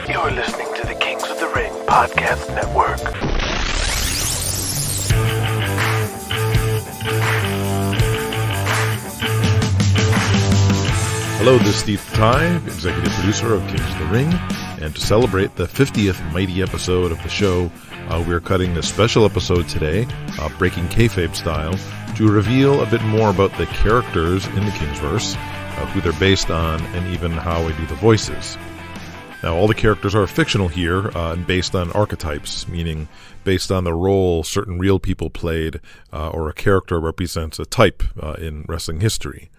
You're listening to the Kings of the Ring Podcast Network. Hello, this is Te Tai, executive producer of Kings of the Ring, and to celebrate the 50th mighty episode of the show, we're cutting a special episode today, breaking kayfabe style, to reveal a bit more about the characters in the Kingsverse, who they're based on, and even how I do the voices. Now, all the characters are fictional here and based on archetypes, meaning based on the role certain real people played, or a character represents a type in wrestling history.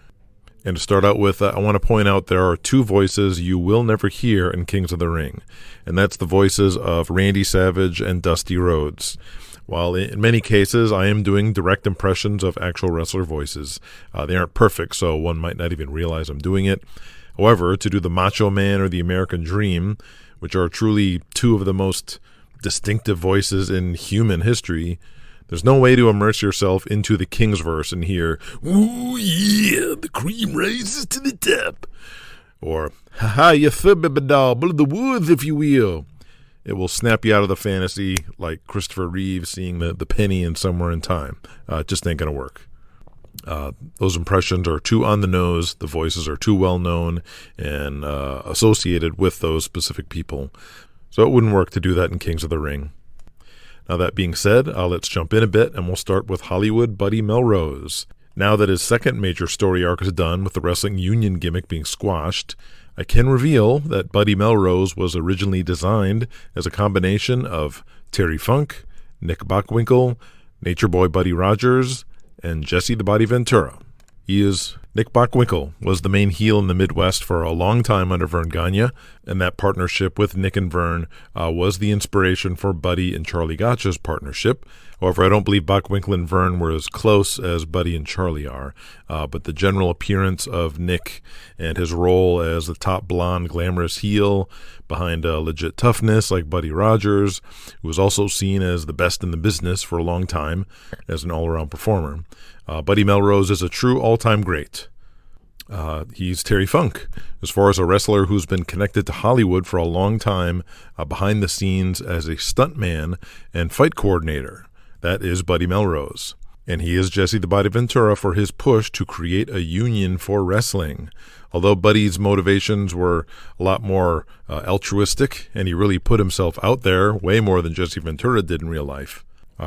And to start out with, I want to point out there are two voices you will never hear in Kings of the Ring, and that's the voices of Randy Savage and Dusty Rhodes. While in many cases I am doing direct impressions of actual wrestler voices, they aren't perfect, so one might not even realize I'm doing it. However, to do the Macho Man or the American Dream, which are truly two of the most distinctive voices in human history, there's no way to immerse yourself into the Kingsverse and hear, "Ooh yeah, the cream rises to the top," or "Ha-ha, you thubba-ba-dabble of the woods, if you will." It will snap you out of the fantasy like Christopher Reeve seeing the penny in Somewhere in Time. It just ain't going to work. Those impressions are too on the nose, the voices are too well known and associated with those specific people. So it wouldn't work to do that in Kings of the Ring. Now that being said, let's jump in a bit and we'll start with Hollywood Buddy Melrose. Now that his second major story arc is done with the wrestling union gimmick being squashed, I can reveal that Buddy Melrose was originally designed as a combination of Terry Funk, Nick Bockwinkel, Nature Boy Buddy Rogers, and Jesse the Body Ventura. Nick Bockwinkel was the main heel in the Midwest for a long time under Vern Gagne, and that partnership with Nick and Vern was the inspiration for Buddy and Charlie Gotch's partnership. However, I don't believe Bockwinkel and Vern were as close as Buddy and Charlie are, but the general appearance of Nick and his role as the top blonde glamorous heel behind legit toughness like Buddy Rogers, who was also seen as the best in the business for a long time as an all-around performer. Buddy Melrose is a true all-time great. He's Terry Funk, as far as a wrestler who's been connected to Hollywood for a long time behind the scenes as a stuntman and fight coordinator. That is Buddy Melrose. And he is Jesse the Body Ventura for his push to create a union for wrestling. Although Buddy's motivations were a lot more altruistic, and he really put himself out there way more than Jesse Ventura did in real life,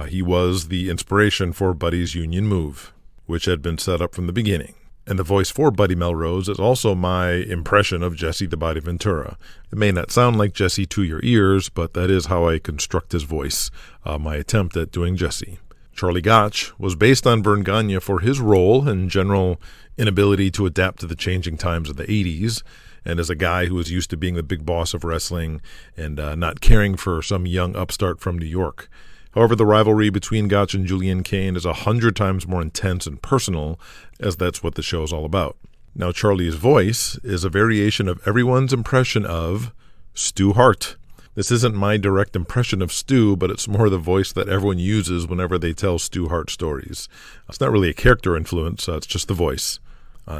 he was the inspiration for Buddy's union move, which had been set up from the beginning. And the voice for Buddy Melrose is also my impression of Jesse the Body Ventura. It may not sound like Jesse to your ears, but that is how I construct his voice, my attempt at doing Jesse. Charlie Gotch was based on Vern Gagne for his role and general inability to adapt to the changing times of the 80s, and as a guy who was used to being the big boss of wrestling and not caring for some young upstart from New York. However, the rivalry between Gotch and Julian Kane is 100 times more intense and personal, as that's what the show is all about. Now, Charlie's voice is a variation of everyone's impression of Stu Hart. This isn't my direct impression of Stu, but it's more the voice that everyone uses whenever they tell Stu Hart stories. It's not really a character influence, it's just the voice.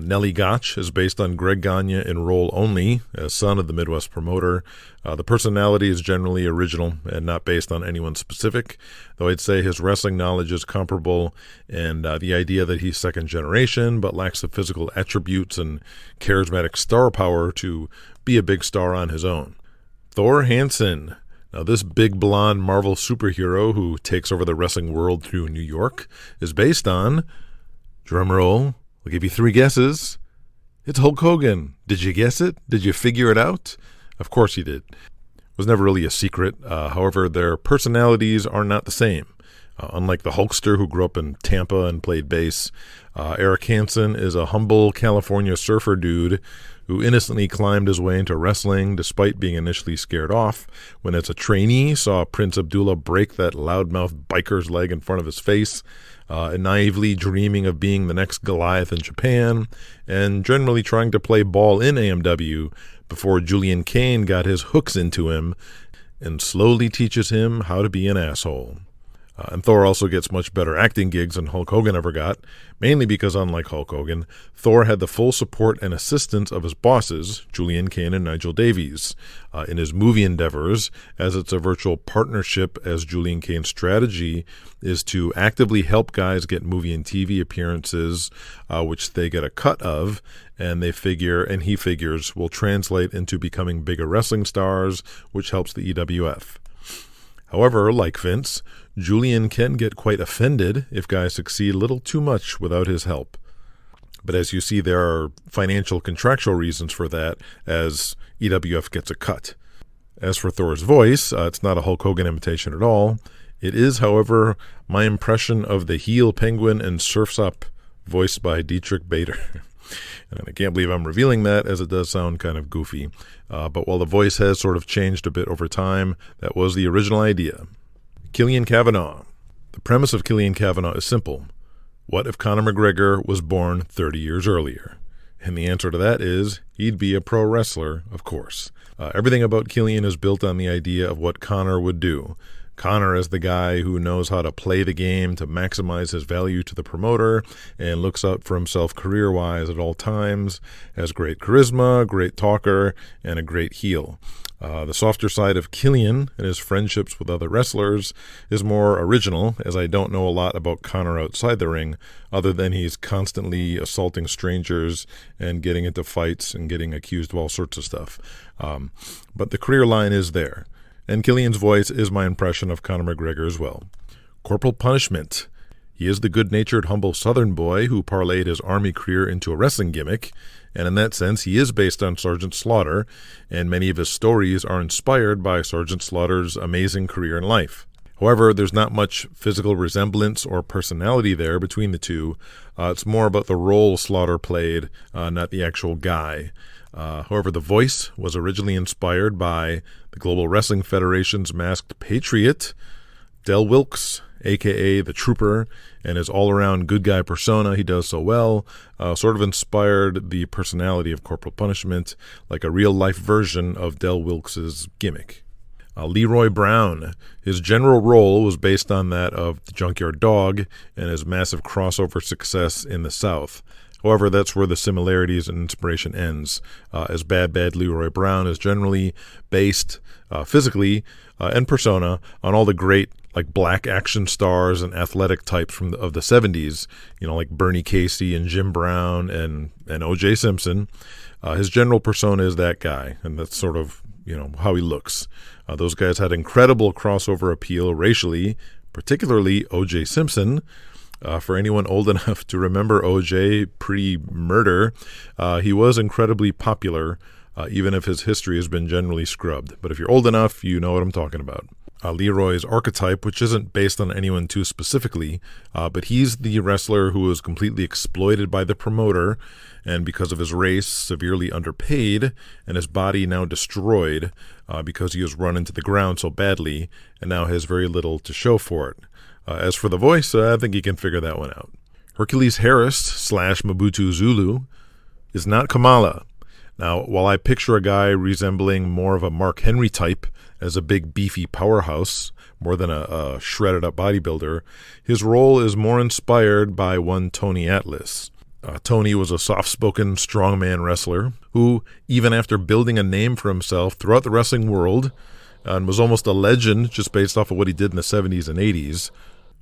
Nellie Gotch is based on Greg Gagne in role only, as son of the Midwest promoter. The personality is generally original and not based on anyone specific, though I'd say his wrestling knowledge is comparable, and the idea that he's second generation but lacks the physical attributes and charismatic star power to be a big star on his own. Thor Hansen. Now, this big blonde Marvel superhero who takes over the wrestling world through New York is based on, drumroll, I'll give you 3 guesses. It's Hulk Hogan. Did you guess it? Did you figure it out? Of course you did. It was never really a secret. However, their personalities are not the same. Unlike the Hulkster who grew up in Tampa and played bass, Eric Hansen is a humble California surfer dude who innocently climbed his way into wrestling despite being initially scared off when as a trainee saw Prince Abdullah break that loudmouth biker's leg in front of his face, and naively dreaming of being the next Goliath in Japan, and generally trying to play ball in AMW before Julian Kane got his hooks into him and slowly teaches him how to be an asshole. And Thor also gets much better acting gigs than Hulk Hogan ever got, mainly because, unlike Hulk Hogan, Thor had the full support and assistance of his bosses, Julian Kane and Nigel Davies, in his movie endeavors, as it's a virtual partnership, as Julian Kane's strategy is to actively help guys get movie and TV appearances, which they get a cut of, and he figures will translate into becoming bigger wrestling stars, which helps the EWF. However, like Vince, Julian can get quite offended if guys succeed a little too much without his help. But as you see, there are financial contractual reasons for that, as EWF gets a cut. As for Thor's voice, it's not a Hulk Hogan imitation at all. It is, however, my impression of the heel penguin in Surf's Up, voiced by Dietrich Bader. And I can't believe I'm revealing that, as it does sound kind of goofy. But while the voice has sort of changed a bit over time, that was the original idea. Killian Cavanaugh. The premise of Killian Cavanaugh is simple. What if Conor McGregor was born 30 years earlier? And the answer to that is he'd be a pro wrestler, of course. Everything about Killian is built on the idea of what Conor would do. Conor is the guy who knows how to play the game to maximize his value to the promoter and looks out for himself career-wise at all times, has great charisma, great talker, and a great heel. The softer side of Killian and his friendships with other wrestlers is more original, as I don't know a lot about Conor outside the ring, other than he's constantly assaulting strangers and getting into fights and getting accused of all sorts of stuff. But the career line is there. And Killian's voice is my impression of Conor McGregor as well. Corporal Punishment. He is the good-natured, humble Southern boy who parlayed his army career into a wrestling gimmick, and in that sense he is based on Sergeant Slaughter, and many of his stories are inspired by Sergeant Slaughter's amazing career and life. However, there's not much physical resemblance or personality there between the two. It's more about the role Slaughter played, not the actual guy. However, the voice was originally inspired by the Global Wrestling Federation's masked patriot, Del Wilkes, a.k.a. the Trooper, and his all-around good guy persona he does so well, sort of inspired the personality of Corporal Punishment, like a real-life version of Del Wilkes' gimmick. Leroy Brown. His general role was based on that of the Junkyard Dog and his massive crossover success in the South. However, that's where the similarities and inspiration ends, as Bad Leroy Brown is generally based physically and persona on all the great like black action stars and athletic types of the 70s, like Bernie Casey and Jim Brown and O.J. Simpson. His general persona is that guy, and that's sort of how he looks. Those guys had incredible crossover appeal racially, particularly O.J. Simpson. For anyone old enough to remember O.J. pre-murder, he was incredibly popular, even if his history has been generally scrubbed. But if you're old enough, you know what I'm talking about. Leroy's archetype, which isn't based on anyone too specifically, but he's the wrestler who was completely exploited by the promoter, and because of his race, severely underpaid, and his body now destroyed because he was run into the ground so badly, and now has very little to show for it. As for the voice, I think you can figure that one out. Hercules Harris / Mobutu Zulu is not Kamala. Now, while I picture a guy resembling more of a Mark Henry type as a big beefy powerhouse, more than a shredded up bodybuilder, his role is more inspired by one Tony Atlas. Tony was a soft-spoken strongman wrestler who, even after building a name for himself throughout the wrestling world, and was almost a legend just based off of what he did in the 70s and 80s,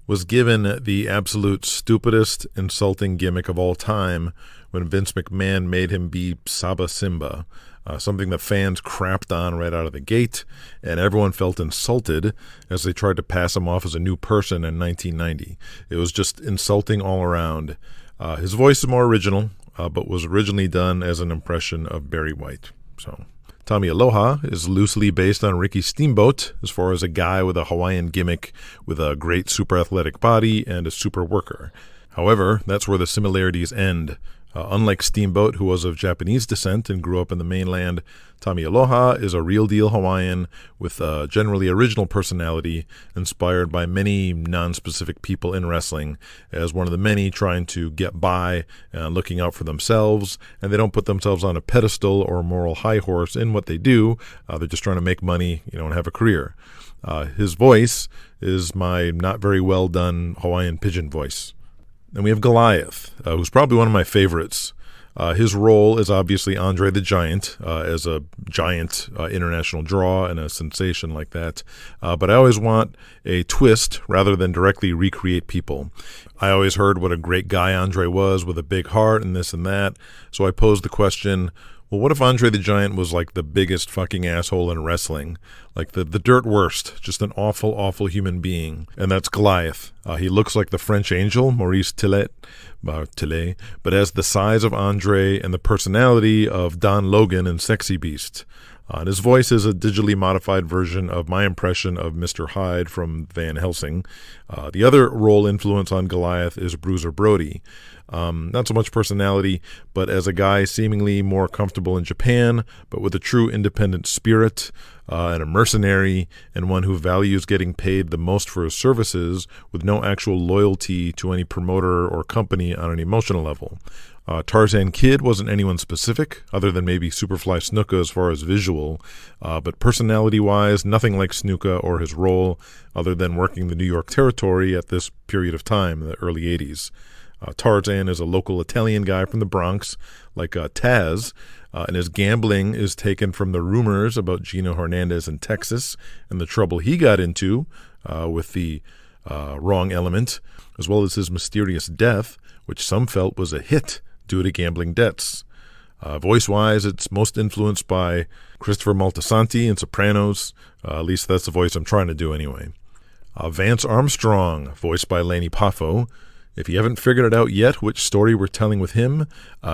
was given the absolute stupidest, insulting gimmick of all time when Vince McMahon made him be Saba Simba, something that fans crapped on right out of the gate, and everyone felt insulted as they tried to pass him off as a new person in 1990. It was just insulting all around. His voice is more original, but was originally done as an impression of Barry White. So Tommy Aloha is loosely based on Ricky Steamboat as far as a guy with a Hawaiian gimmick with a great super athletic body and a super worker. However, that's where the similarities end. Unlike Steamboat, who was of Japanese descent and grew up in the mainland, Tommy Aloha is a real-deal Hawaiian with a generally original personality inspired by many non-specific people in wrestling as one of the many trying to get by and looking out for themselves, and they don't put themselves on a pedestal or a moral high horse in what they do. They're just trying to make money, and have a career. His voice is my not very well done Hawaiian pigeon voice. Then we have Goliath, who's probably one of my favorites. His role is obviously Andre the Giant, as a giant international draw and a sensation like that. But I always want a twist rather than directly recreate people. I always heard what a great guy Andre was with a big heart and this and that. So I posed the question, well, what if Andre the Giant was like the biggest fucking asshole in wrestling? Like the dirt worst, just an awful, awful human being. And that's Goliath. He looks like the French angel, Maurice Tillet, but has the size of Andre and the personality of Don Logan in Sexy Beast. And his voice is a digitally modified version of my impression of Mr. Hyde from Van Helsing. The other role influence on Goliath is Bruiser Brody. Not so much personality, but as a guy seemingly more comfortable in Japan, but with a true independent spirit, and a mercenary, and one who values getting paid the most for his services with no actual loyalty to any promoter or company on an emotional level. Tarzan Kid wasn't anyone specific, other than maybe Superfly Snuka as far as visual, but personality-wise, nothing like Snuka or his role, other than working the New York territory at this period of time, in the early 80s. Tarzan is a local Italian guy from the Bronx, like Taz, and his gambling is taken from the rumors about Gino Hernandez in Texas and the trouble he got into with the wrong element, as well as his mysterious death, which some felt was a hit due to gambling debts. Voice-wise, it's most influenced by Christopher Moltisanti in Sopranos. At least that's the voice I'm trying to do anyway. Vance Armstrong, voiced by Lanny Poffo. If you haven't figured it out yet which story we're telling with him,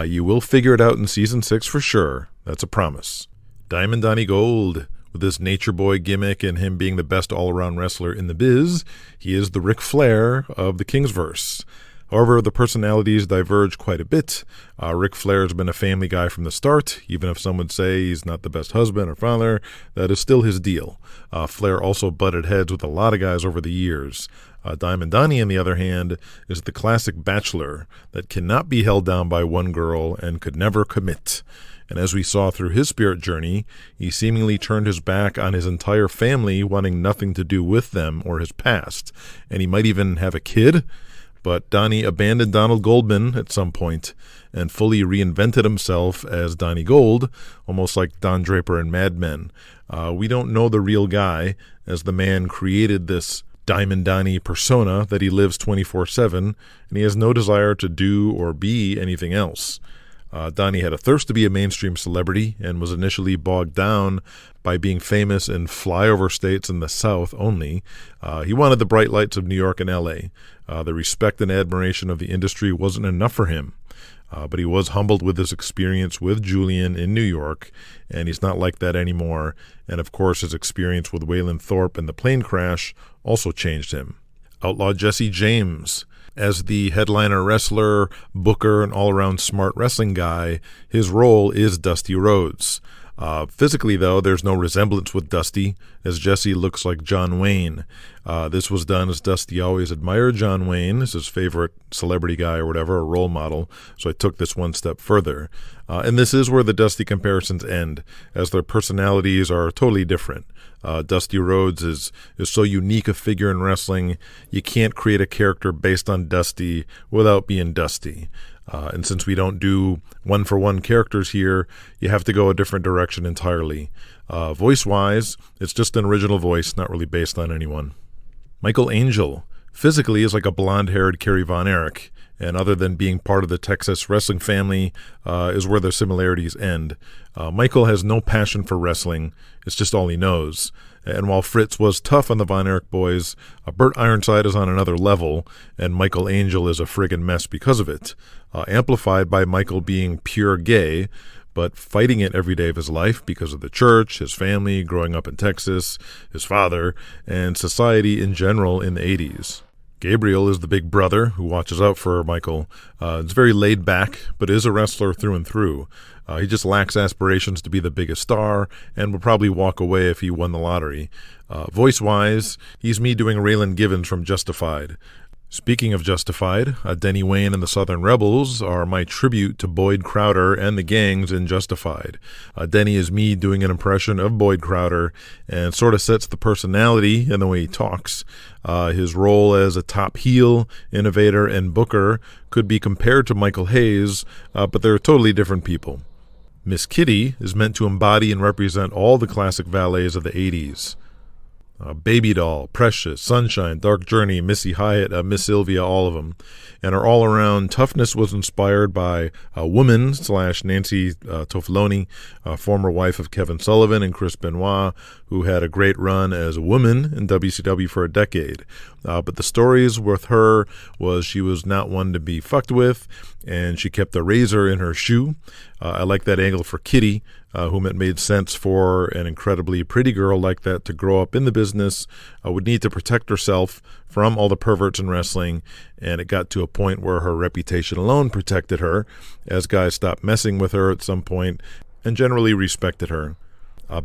you will figure it out in Season 6 for sure. That's a promise. Diamond Donnie Gold, with his nature boy gimmick and him being the best all-around wrestler in the biz, he is the Ric Flair of the Kingsverse. However, the personalities diverge quite a bit. Ric Flair has been a family guy from the start. Even if some would say he's not the best husband or father, that is still his deal. Flair also butted heads with a lot of guys over the years. Diamond Donnie, on the other hand, is the classic bachelor that cannot be held down by one girl and could never commit. And as we saw through his spirit journey, he seemingly turned his back on his entire family, wanting nothing to do with them or his past. And he might even have a kid. But Donnie abandoned Donald Goldman at some point and fully reinvented himself as Donnie Gold, almost like Don Draper in Mad Men. We don't know the real guy, as the man created this Diamond Donnie persona that he lives 24/7, and he has no desire to do or be anything else. Donnie had a thirst to be a mainstream celebrity and was initially bogged down by being famous in flyover states in the South only. He wanted the bright lights of New York and L.A. The respect and admiration of the industry wasn't enough for him. But he was humbled with his experience with Julian in New York, and he's not like that anymore. And of course, his experience with Waylon Thorpe and the plane crash also changed him. Outlaw Jesse James. As the headliner wrestler, booker, and all-around smart wrestling guy, his role is Dusty Rhodes. Physically, though, there's no resemblance with Dusty, as Jesse looks like John Wayne. This was done as Dusty always admired John Wayne as his favorite celebrity guy or whatever, a role model, so I took this one step further. And this is where the Dusty comparisons end, as their personalities are totally different. Dusty Rhodes is so unique a figure in wrestling, you can't create a character based on Dusty without being Dusty. And since we don't do one-for-one characters here, you have to go a different direction entirely. Voice-wise, it's just an original voice, not really based on anyone. Michael Angel, physically, is like a blonde-haired Kerry Von Erich, and other than being part of the Texas wrestling family, is where their similarities end. Michael has no passion for wrestling. It's just all he knows. And while Fritz was tough on the Von Erich boys, Burt Ironside is on another level, and Michael Angel is a friggin' mess because of it. Amplified by Michael being pure gay, but fighting it every day of his life because of the church, his family, growing up in Texas, his father, and society in general in the 80s. Gabriel is the big brother who watches out for Michael. Is very laid back, but is a wrestler through and through. He just lacks aspirations to be the biggest star and would probably walk away if he won the lottery. Voice-wise, he's me doing Raylan Givens from Justified. Speaking of Justified, Denny Wayne and the Southern Rebels are my tribute to Boyd Crowder and the gangs in Justified. Denny is me doing an impression of Boyd Crowder and sort of sets the personality and the way he talks. His role as a top heel, innovator, and booker could be compared to Michael Hayes, but they're totally different people. Miss Kitty is meant to embody and represent all the classic valets of the 80s. Baby Doll, Precious, Sunshine, Dark Journey, Missy Hyatt, Miss Sylvia, all of them. And her all-around toughness was inspired by a woman / Nancy Toffoloni, former wife of Kevin Sullivan and Chris Benoit, who had a great run as a woman in WCW for a decade. But the stories with her was she was not one to be fucked with, and she kept a razor in her shoe. I like that angle for Kitty, whom it made sense for an incredibly pretty girl like that to grow up in the business, would need to protect herself from all the perverts in wrestling, and it got to a point where her reputation alone protected her, as guys stopped messing with her at some point and generally respected her.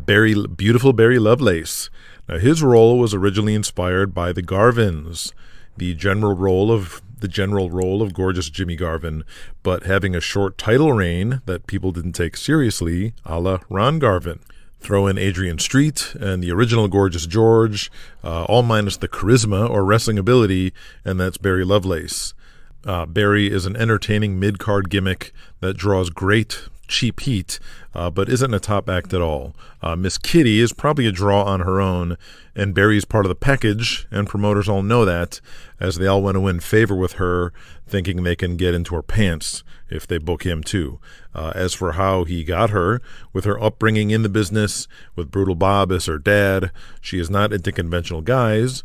Beautiful Barry Lovelace. Now, his role was originally inspired by the Garvins, the general role of gorgeous Jimmy Garvin, but having a short title reign that people didn't take seriously, a la Ron Garvin. Throw in Adrian Street and the original Gorgeous George, all minus the charisma or wrestling ability, and that's Barry Lovelace. Barry is an entertaining mid-card gimmick that draws great, cheap heat, but isn't a top act at all. Miss Kitty is probably a draw on her own, and Barry's part of the package, and promoters all know that, as they all want to win favor with her, thinking they can get into her pants if they book him too. As for how he got her, with her upbringing in the business, with Brutal Bob as her dad, she is not into conventional guys.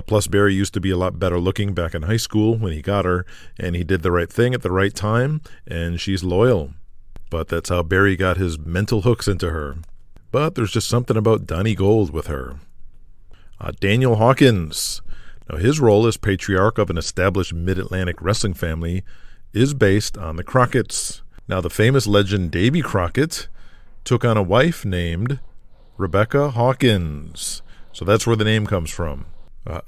Plus, Barry used to be a lot better looking back in high school when he got her, and he did the right thing at the right time, and she's loyal. But that's how Barry got his mental hooks into her. But there's just something about Donnie Gold with her. Daniel Hawkins. Now, his role as patriarch of an established mid-Atlantic wrestling family is based on the Crockett's. Now, the famous legend Davy Crockett took on a wife named Rebecca Hawkins. So that's where the name comes from.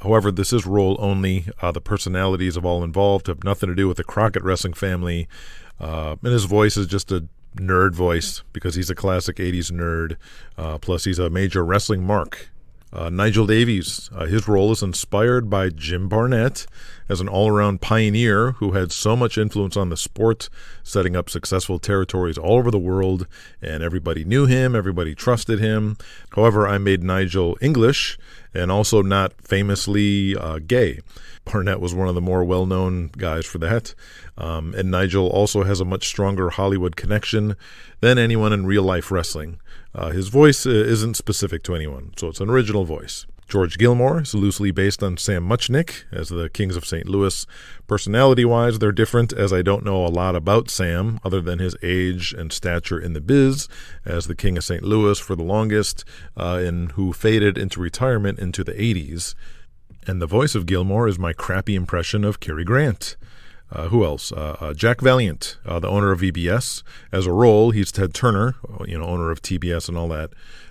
However, this is role only. The personalities of all involved have nothing to do with the Crockett wrestling family. And his voice is just a nerd voice because he's a classic 80s nerd. Plus, he's a major wrestling mark. Nigel Davies, his role is inspired by Jim Barnett as an all-around pioneer who had so much influence on the sport, setting up successful territories all over the world, and everybody knew him, everybody trusted him. However, I made Nigel English and also not famously gay. Barnett was one of the more well-known guys for that. And Nigel also has a much stronger Hollywood connection than anyone in real-life wrestling. His voice isn't specific to anyone, so it's an original voice. George Gilmore is loosely based on Sam Muchnick as the Kings of St. Louis. Personality-wise, they're different, as I don't know a lot about Sam other than his age and stature in the biz as the King of St. Louis for the longest, and who faded into retirement into the 80s. And the voice of Gilmore is my crappy impression of Cary Grant. Who else? Jack Valiant, the owner of VBS. As a role, he's Ted Turner, owner of TBS and all that,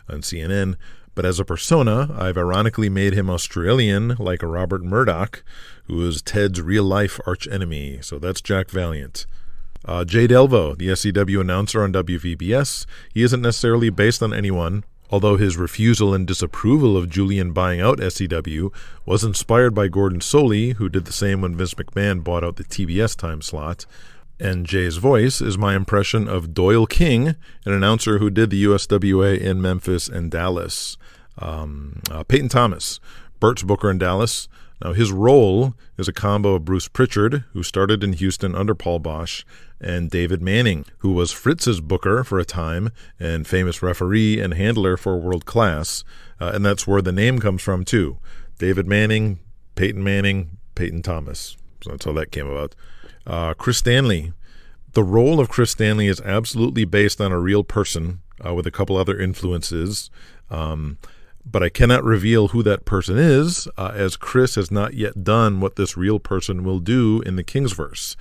and CNN. But as a persona, I've ironically made him Australian, like a Robert Murdoch, who is Ted's real-life archenemy. So that's Jack Valiant. Jay Delvo, the SCW announcer on WVBS. He isn't necessarily based on anyone, although his refusal and disapproval of Julian buying out SCW was inspired by Gordon Soley, who did the same when Vince McMahon bought out the TBS time slot. And Jay's voice is my impression of Doyle King, an announcer who did the USWA in Memphis and Dallas. Peyton Thomas, Bert's booker in Dallas. Now, his role is a combo of Bruce Pritchard, who started in Houston under Paul Bosch, and David Manning, who was Fritz's booker for a time and famous referee and handler for World Class. And that's where the name comes from, too. David Manning, Peyton Thomas. So that's how that came about. Chris Stanley. The role of Chris Stanley is absolutely based on a real person with a couple other influences. But I cannot reveal who that person is, as Chris has not yet done what this real person will do in the Kingsverse.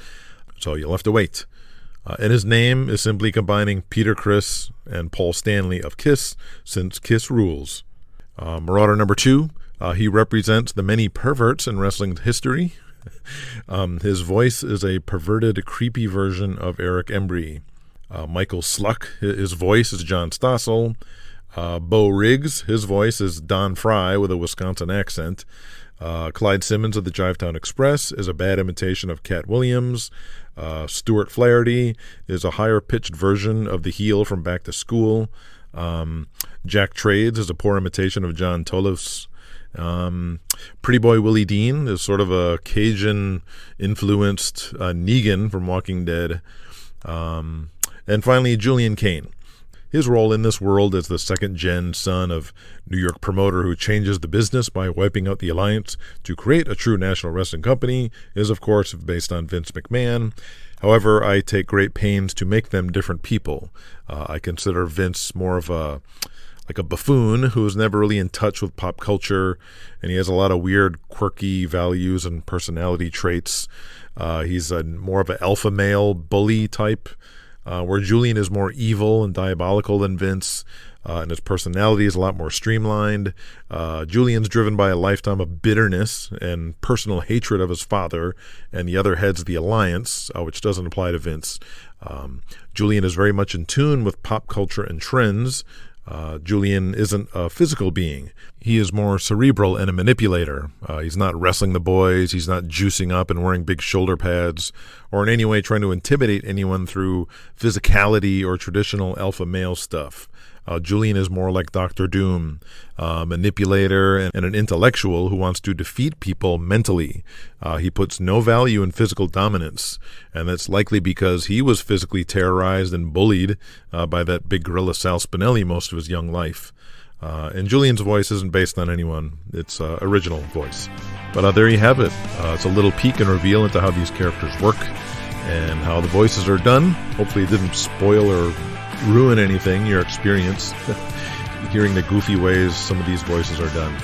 So you'll have to wait. And his name is simply combining Peter Criss and Paul Stanley of Kiss, since Kiss rules. Marauder number 2, he represents the many perverts in wrestling history. His voice is a perverted, creepy version of Eric Embry. Michael Sluck, his voice is John Stossel. Bo Riggs, his voice is Don Fry with a Wisconsin accent. Clyde Simmons of the Jivetown Express is a bad imitation of Cat Williams. Stuart Flaherty is a higher-pitched version of the heel from Back to School. Jack Trades is a poor imitation of John Tolos. Pretty Boy Willie Dean is sort of a Cajun-influenced Negan from Walking Dead. And finally, Julian Kane. His role in this world as the second-gen son of New York promoter who changes the business by wiping out the Alliance to create a true national wrestling company is, of course, based on Vince McMahon. However, I take great pains to make them different people. I consider Vince more of a buffoon who is never really in touch with pop culture, and he has a lot of weird, quirky values and personality traits. He's more of an alpha male bully type, where Julian is more evil and diabolical than Vince, and his personality is a lot more streamlined. Julian's driven by a lifetime of bitterness and personal hatred of his father and the other heads of the Alliance, which doesn't apply to Vince. Julian is very much in tune with pop culture and trends. Julian isn't a physical being. He is more cerebral and a manipulator. He's not wrestling the boys. He's not juicing up and wearing big shoulder pads or in any way trying to intimidate anyone through physicality or traditional alpha male stuff. Julian is more like Dr. Doom, a manipulator and an intellectual who wants to defeat people mentally. He puts no value in physical dominance, and that's likely because he was physically terrorized and bullied by that big gorilla Sal Spinelli most of his young life. And Julian's voice isn't based on anyone. It's original voice. But there you have it. It's a little peek and reveal into how these characters work and how the voices are done. Hopefully it didn't spoil or ruin anything, your experience, hearing the goofy ways some of these voices are done.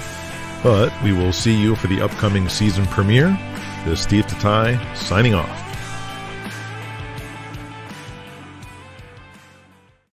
But we will see you for the upcoming season premiere. This is Steve Te Tai, signing off.